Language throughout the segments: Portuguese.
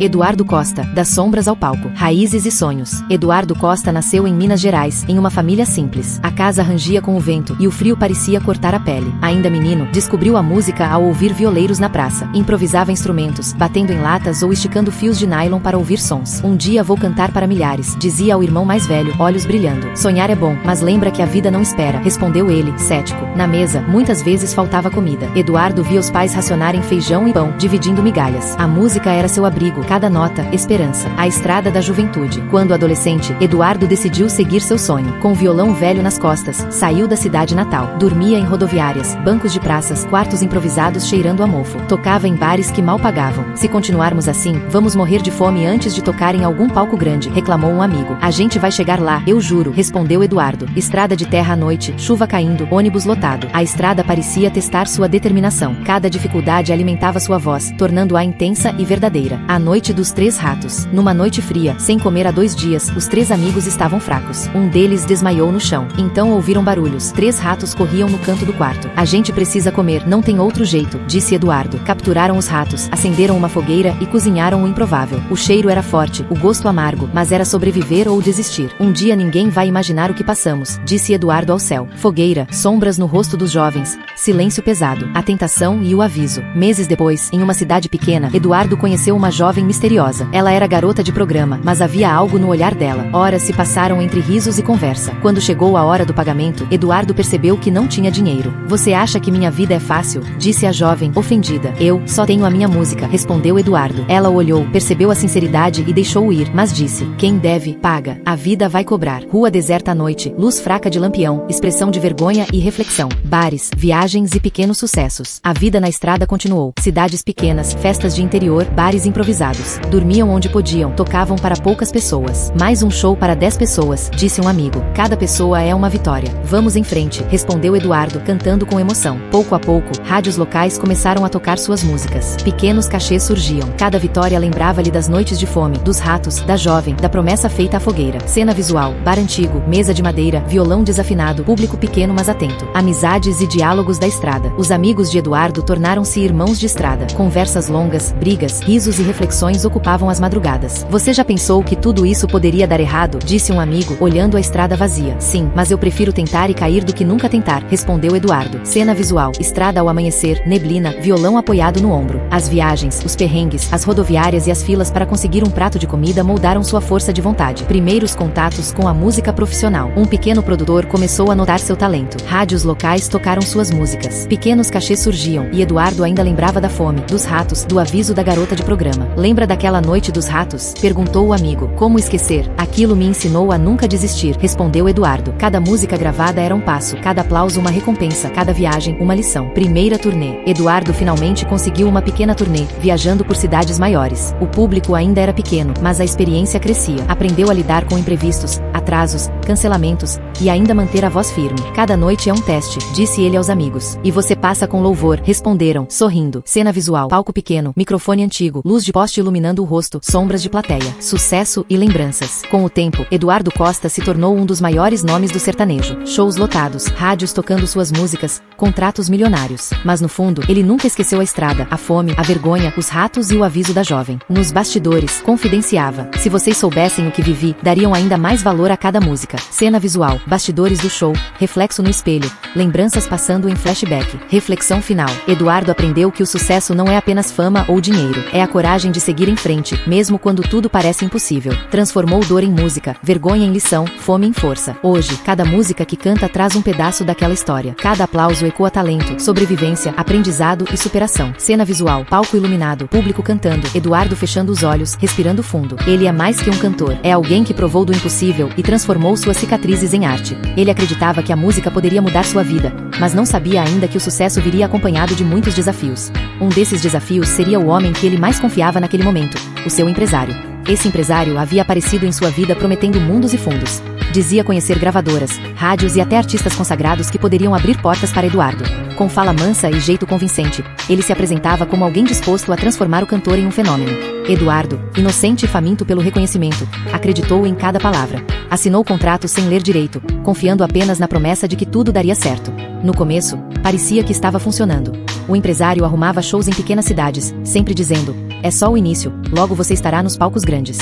Eduardo Costa, das sombras ao palco. Raízes e sonhos. Eduardo Costa nasceu em Minas Gerais, em uma família simples. A casa rangia com o vento, e o frio parecia cortar a pele. Ainda menino, descobriu a música ao ouvir violeiros na praça. Improvisava instrumentos, batendo em latas ou esticando fios de nylon para ouvir sons. Um dia vou cantar para milhares, dizia ao irmão mais velho, olhos brilhando. Sonhar é bom, mas lembra que a vida não espera, respondeu ele, cético. Na mesa, muitas vezes faltava comida. Eduardo via os pais racionarem feijão e pão, dividindo migalhas. A música era seu abrigo, cada nota, esperança. A estrada da juventude. Quando adolescente, Eduardo decidiu seguir seu sonho. Com o violão velho nas costas, saiu da cidade natal. Dormia em rodoviárias, bancos de praças, quartos improvisados cheirando a mofo. Tocava em bares que mal pagavam. Se continuarmos assim, vamos morrer de fome antes de tocar em algum palco grande, reclamou um amigo. A gente vai chegar lá, eu juro, respondeu Eduardo. Estrada de terra à noite, chuva caindo, ônibus lotado. A estrada parecia testar sua determinação. Cada dificuldade alimentava sua voz, tornando-a intensa e verdadeira. A noite dos 3 ratos. Numa noite fria, sem comer há 2 dias, os 3 amigos estavam fracos. Um deles desmaiou no chão. Então ouviram barulhos. 3 ratos corriam no canto do quarto. A gente precisa comer, não tem outro jeito, disse Eduardo. Capturaram os ratos, acenderam uma fogueira e cozinharam o improvável. O cheiro era forte, o gosto amargo, mas era sobreviver ou desistir. Um dia ninguém vai imaginar o que passamos, disse Eduardo ao céu. Fogueira, sombras no rosto dos jovens, silêncio pesado, a tentação e o aviso. Meses depois, em uma cidade pequena, Eduardo conheceu uma jovem misteriosa. Ela era garota de programa, mas havia algo no olhar dela. Horas se passaram entre risos e conversa. Quando chegou a hora do pagamento, Eduardo percebeu que não tinha dinheiro. Você acha que minha vida é fácil? Disse a jovem, ofendida. Eu só tenho a minha música, respondeu Eduardo. Ela olhou, percebeu a sinceridade e deixou-o ir, mas disse, quem deve, paga. A vida vai cobrar. Rua deserta à noite, luz fraca de lampião, expressão de vergonha e reflexão. Bares, viagens e pequenos sucessos. A vida na estrada continuou. Cidades pequenas, festas de interior, bares improvisados. Dormiam onde podiam, tocavam para poucas pessoas. Mais um show para 10 pessoas, disse um amigo. Cada pessoa é uma vitória. Vamos em frente, respondeu Eduardo, cantando com emoção. Pouco a pouco, rádios locais começaram a tocar suas músicas. Pequenos cachês surgiam. Cada vitória lembrava-lhe das noites de fome, dos ratos, da jovem, da promessa feita à fogueira. Cena visual, bar antigo, mesa de madeira, violão desafinado, público pequeno mas atento. Amizades e diálogos da estrada. Os amigos de Eduardo tornaram-se irmãos de estrada. Conversas longas, brigas, risos e reflexões ocupavam as madrugadas. Você já pensou que tudo isso poderia dar errado? Disse um amigo, olhando a estrada vazia. Sim, mas eu prefiro tentar e cair do que nunca tentar, respondeu Eduardo. Cena visual, estrada ao amanhecer, neblina, violão apoiado no ombro. As viagens, os perrengues, as rodoviárias e as filas para conseguir um prato de comida moldaram sua força de vontade. Primeiros contatos com a música profissional. Um pequeno produtor começou a notar seu talento. Rádios locais tocaram suas músicas. Pequenos cachês surgiam, e Eduardo ainda lembrava da fome, dos ratos, do aviso da garota de programa. Lembra daquela noite dos ratos? Perguntou o amigo. Como esquecer? Aquilo me ensinou a nunca desistir, respondeu Eduardo. Cada música gravada era um passo, cada aplauso uma recompensa, cada viagem uma lição. Primeira turnê. Eduardo finalmente conseguiu uma pequena turnê, viajando por cidades maiores. O público ainda era pequeno, mas a experiência crescia. Aprendeu a lidar com imprevistos, atrasos, cancelamentos, e ainda manter a voz firme. Cada noite é um teste, disse ele aos amigos. E você passa com louvor, responderam, sorrindo. Cena visual, palco pequeno, microfone antigo, luz de poste iluminando o rosto, sombras de plateia. Sucesso e lembranças. Com o tempo, Eduardo Costa se tornou um dos maiores nomes do sertanejo. Shows lotados, rádios tocando suas músicas, contratos milionários. Mas no fundo, ele nunca esqueceu a estrada, a fome, a vergonha, os ratos e o aviso da jovem. Nos bastidores, confidenciava. Se vocês soubessem o que vivi, dariam ainda mais valor a cada música. Cena visual, bastidores do show, reflexo no espelho, lembranças passando em flashback. Reflexão final. Eduardo aprendeu que o sucesso não é apenas fama ou dinheiro. É a coragem de seguir em frente, mesmo quando tudo parece impossível. Transformou dor em música, vergonha em lição, fome em força. Hoje, cada música que canta traz um pedaço daquela história. Cada aplauso ecoa talento, sobrevivência, aprendizado e superação. Cena visual, palco iluminado, público cantando, Eduardo fechando os olhos, respirando fundo. Ele é mais que um cantor. É alguém que provou do impossível e transformou suas cicatrizes em arte. Ele acreditava que a música poderia mudar sua vida, mas não sabia ainda que o sucesso viria acompanhado de muitos desafios. Um desses desafios seria o homem que ele mais confiava naquele momento, o seu empresário. Esse empresário havia aparecido em sua vida prometendo mundos e fundos. Dizia conhecer gravadoras, rádios e até artistas consagrados que poderiam abrir portas para Eduardo. Com fala mansa e jeito convincente, ele se apresentava como alguém disposto a transformar o cantor em um fenômeno. Eduardo, inocente e faminto pelo reconhecimento, acreditou em cada palavra. Assinou o contrato sem ler direito, confiando apenas na promessa de que tudo daria certo. No começo, parecia que estava funcionando. O empresário arrumava shows em pequenas cidades, sempre dizendo: é só o início, logo você estará nos palcos grandes.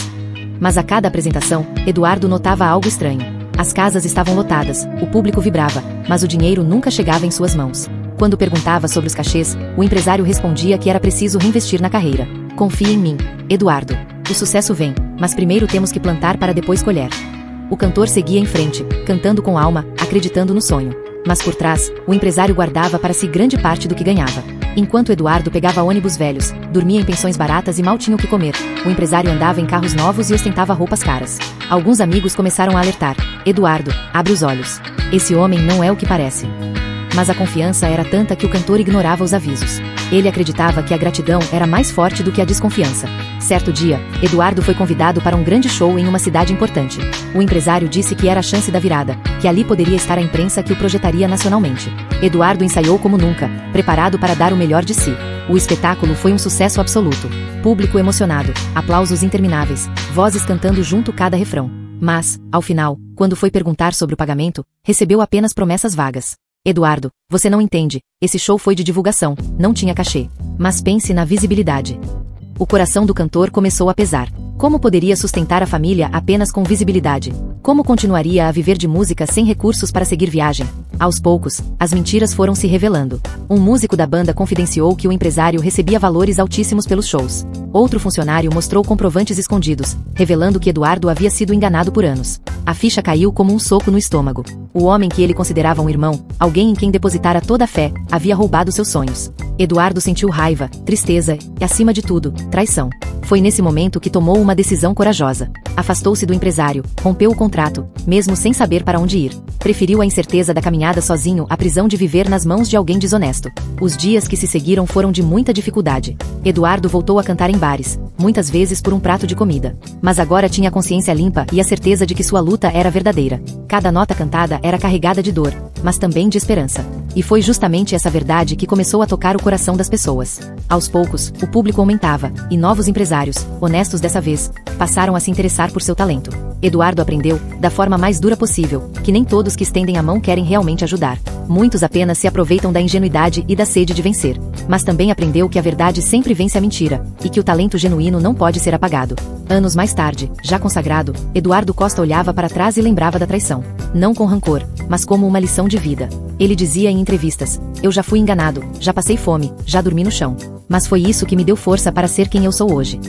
Mas a cada apresentação, Eduardo notava algo estranho. As casas estavam lotadas, o público vibrava, mas o dinheiro nunca chegava em suas mãos. Quando perguntava sobre os cachês, o empresário respondia que era preciso reinvestir na carreira. Confie em mim, Eduardo. O sucesso vem, mas primeiro temos que plantar para depois colher. O cantor seguia em frente, cantando com alma, acreditando no sonho. Mas por trás, o empresário guardava para si grande parte do que ganhava. Enquanto Eduardo pegava ônibus velhos, dormia em pensões baratas e mal tinha o que comer, o empresário andava em carros novos e ostentava roupas caras. Alguns amigos começaram a alertar: Eduardo, abre os olhos. Esse homem não é o que parece. Mas a confiança era tanta que o cantor ignorava os avisos. Ele acreditava que a gratidão era mais forte do que a desconfiança. Certo dia, Eduardo foi convidado para um grande show em uma cidade importante. O empresário disse que era a chance da virada, que ali poderia estar a imprensa que o projetaria nacionalmente. Eduardo ensaiou como nunca, preparado para dar o melhor de si. O espetáculo foi um sucesso absoluto. Público emocionado, aplausos intermináveis, vozes cantando junto cada refrão. Mas, ao final, quando foi perguntar sobre o pagamento, recebeu apenas promessas vagas. Eduardo, você não entende, esse show foi de divulgação, não tinha cachê. Mas pense na visibilidade. O coração do cantor começou a pesar. Como poderia sustentar a família apenas com visibilidade? Como continuaria a viver de música sem recursos para seguir viagem? Aos poucos, as mentiras foram se revelando. Um músico da banda confidenciou que o empresário recebia valores altíssimos pelos shows. Outro funcionário mostrou comprovantes escondidos, revelando que Eduardo havia sido enganado por anos. A ficha caiu como um soco no estômago. O homem que ele considerava um irmão, alguém em quem depositara toda a fé, havia roubado seus sonhos. Eduardo sentiu raiva, tristeza e, acima de tudo, traição. Foi nesse momento que tomou uma decisão corajosa. Afastou-se do empresário, rompeu o contrato, mesmo sem saber para onde ir. Preferiu a incerteza da caminhada sozinho à prisão de viver nas mãos de alguém desonesto. Os dias que se seguiram foram de muita dificuldade. Eduardo voltou a cantar em bares, muitas vezes por um prato de comida. Mas agora tinha a consciência limpa e a certeza de que sua luta era verdadeira. Cada nota cantada era carregada de dor, mas também de esperança. E foi justamente essa verdade que começou a tocar o coração das pessoas. Aos poucos, o público aumentava, e novos empresários, honestos dessa vez, passaram a se interessar por seu talento. Eduardo aprendeu, da forma mais dura possível, que nem todos que estendem a mão querem realmente ajudar. Muitos apenas se aproveitam da ingenuidade e da sede de vencer. Mas também aprendeu que a verdade sempre vence a mentira, e que o talento genuíno não pode ser apagado. Anos mais tarde, já consagrado, Eduardo Costa olhava para trás e lembrava da traição. Não com rancor, mas como uma lição de vida. Ele dizia em entrevistas: eu já fui enganado, já passei fome, já dormi no chão. Mas foi isso que me deu força para ser quem eu sou hoje.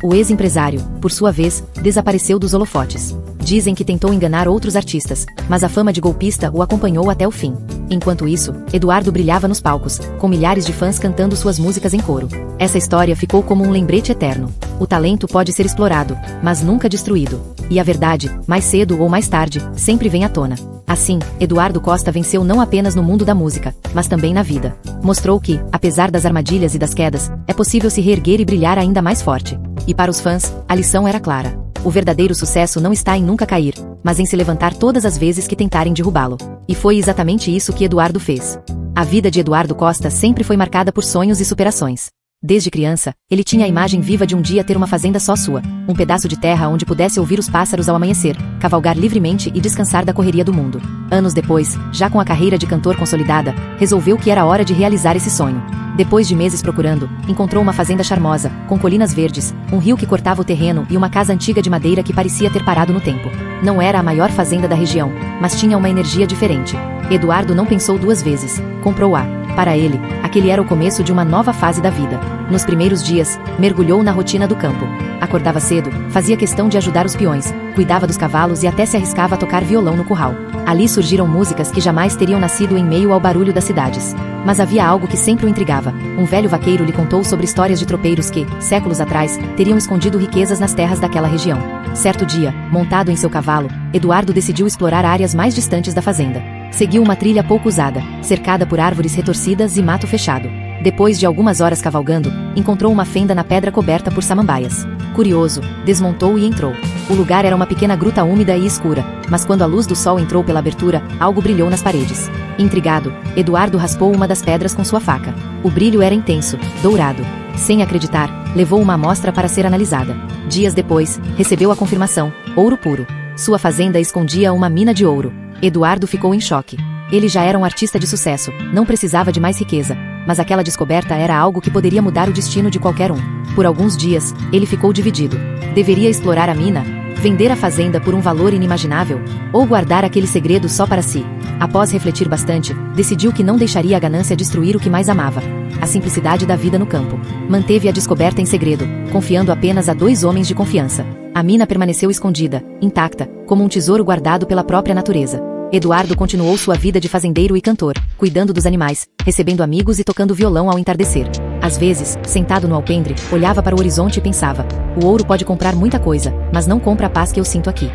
O ex-empresário, por sua vez, desapareceu dos holofotes. Dizem que tentou enganar outros artistas, mas a fama de golpista o acompanhou até o fim. Enquanto isso, Eduardo brilhava nos palcos, com milhares de fãs cantando suas músicas em coro. Essa história ficou como um lembrete eterno. O talento pode ser explorado, mas nunca destruído. E a verdade, mais cedo ou mais tarde, sempre vem à tona. Assim, Eduardo Costa venceu não apenas no mundo da música, mas também na vida. Mostrou que, apesar das armadilhas e das quedas, é possível se reerguer e brilhar ainda mais forte. E para os fãs, a lição era clara. O verdadeiro sucesso não está em nunca cair, mas em se levantar todas as vezes que tentarem derrubá-lo. E foi exatamente isso que Eduardo fez. A vida de Eduardo Costa sempre foi marcada por sonhos e superações. Desde criança, ele tinha a imagem viva de um dia ter uma fazenda só sua, um pedaço de terra onde pudesse ouvir os pássaros ao amanhecer, cavalgar livremente e descansar da correria do mundo. Anos depois, já com a carreira de cantor consolidada, resolveu que era hora de realizar esse sonho. Depois de meses procurando, encontrou uma fazenda charmosa, com colinas verdes, um rio que cortava o terreno e uma casa antiga de madeira que parecia ter parado no tempo. Não era a maior fazenda da região, mas tinha uma energia diferente. Eduardo não pensou duas vezes, comprou-a. Para ele, aquele era o começo de uma nova fase da vida. Nos primeiros dias, mergulhou na rotina do campo. Acordava cedo, fazia questão de ajudar os peões, cuidava dos cavalos e até se arriscava a tocar violão no curral. Ali surgiram músicas que jamais teriam nascido em meio ao barulho das cidades. Mas havia algo que sempre o intrigava. Um velho vaqueiro lhe contou sobre histórias de tropeiros que, séculos atrás, teriam escondido riquezas nas terras daquela região. Certo dia, montado em seu cavalo, Eduardo decidiu explorar áreas mais distantes da fazenda. Seguiu uma trilha pouco usada, cercada por árvores retorcidas e mato fechado. Depois de algumas horas cavalgando, encontrou uma fenda na pedra coberta por samambaias. Curioso, desmontou e entrou. O lugar era uma pequena gruta úmida e escura, mas quando a luz do sol entrou pela abertura, algo brilhou nas paredes. Intrigado, Eduardo raspou uma das pedras com sua faca. O brilho era intenso, dourado. Sem acreditar, levou uma amostra para ser analisada. Dias depois, recebeu a confirmação: ouro puro. Sua fazenda escondia uma mina de ouro. Eduardo ficou em choque. Ele já era um artista de sucesso, não precisava de mais riqueza, mas aquela descoberta era algo que poderia mudar o destino de qualquer um. Por alguns dias, ele ficou dividido. Deveria explorar a mina? Vender a fazenda por um valor inimaginável? Ou guardar aquele segredo só para si? Após refletir bastante, decidiu que não deixaria a ganância destruir o que mais amava: a simplicidade da vida no campo. Manteve a descoberta em segredo, confiando apenas a 2 homens de confiança. A mina permaneceu escondida, intacta, como um tesouro guardado pela própria natureza. Eduardo continuou sua vida de fazendeiro e cantor, cuidando dos animais, recebendo amigos e tocando violão ao entardecer. Às vezes, sentado no alpendre, olhava para o horizonte e pensava: o ouro pode comprar muita coisa, mas não compra a paz que eu sinto aqui.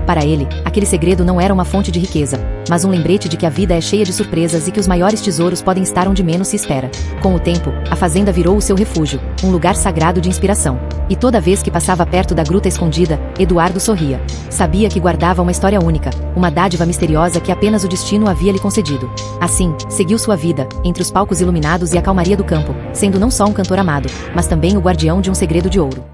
Para ele, aquele segredo não era uma fonte de riqueza, mas um lembrete de que a vida é cheia de surpresas e que os maiores tesouros podem estar onde menos se espera. Com o tempo, a fazenda virou o seu refúgio, um lugar sagrado de inspiração. E toda vez que passava perto da gruta escondida, Eduardo sorria. Sabia que guardava uma história única, uma dádiva misteriosa que apenas o destino havia lhe concedido. Assim, seguiu sua vida, entre os palcos iluminados e a calmaria do campo, sendo não só um cantor amado, mas também o guardião de um segredo de ouro.